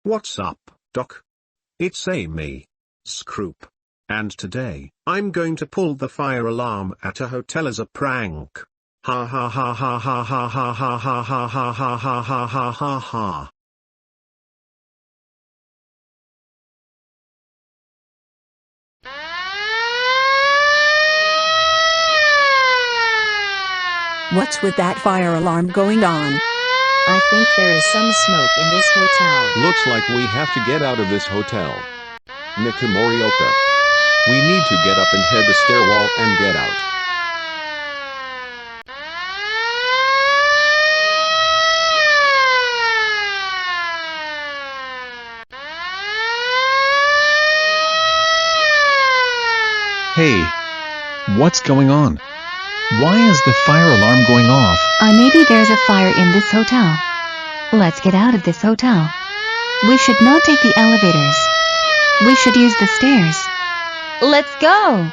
What's up, Doc? It's me, Scroop. And today, I'm going to pull the fire alarm at a hotel as a prank. Ha ha ha ha ha ha ha ha ha ha ha ha ha ha ha ha ha. What's with that fire alarm going on? I think there is some smoke in this hotel. Looks like we have to get out of this hotel. Niku Morioka. We need to get up and head the stairwell and get out. Hey, what's going on? Why is the fire alarm going off? Maybe there's a fire in this hotel. Let's get out of this hotel. We should not take the elevators. We should use the stairs. Let's go!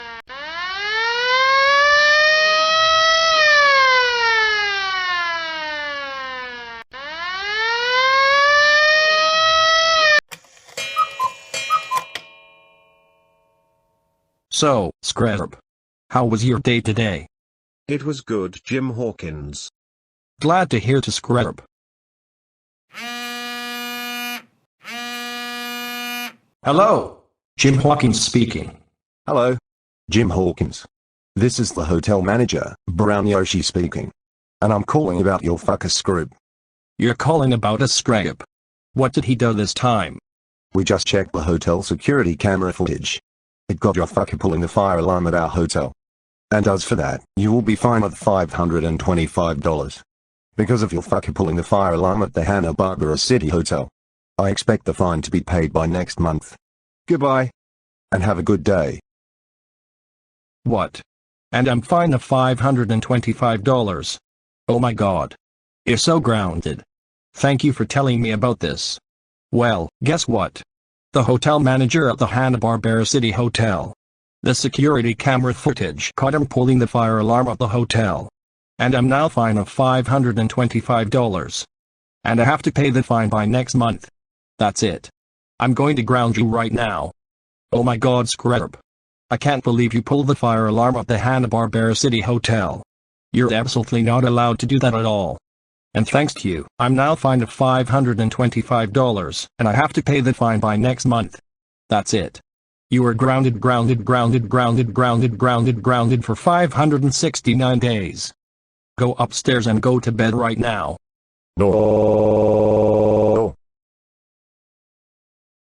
So, Scroop, how was your day today? It was good, Jim Hawkins. Glad to hear to Scroop. Hello, Jim Hawkins speaking. Hello. Jim Hawkins. This is the hotel manager, Brown Yoshi speaking. And I'm calling about your fucker Scroop. You're calling about a Scroop. What did he do this time? We just checked the hotel security camera footage. It got your fucker pulling the fire alarm at our hotel. And as for that, you will be fined with $525. Because of your fucker pulling the fire alarm at the Hanna-Barbera City Hotel. I expect the fine to be paid by next month. Goodbye. And have a good day. What? And I'm fined of $525. Oh my god. You're so grounded. Thank you for telling me about this. Well, guess what? The hotel manager at the Hanna-Barbera City Hotel. The security camera footage caught him pulling the fire alarm at the hotel. And I'm now fined of $525. And I have to pay the fine by next month. That's it. I'm going to ground you right now. Oh my god, Scroop. I can't believe you pulled the fire alarm at the Hanna-Barbera City Hotel. You're absolutely not allowed to do that at all. And thanks to you, I'm now fined of $525, and I have to pay the fine by next month. That's it. You are grounded for 569 days. Go upstairs and go to bed right now. No.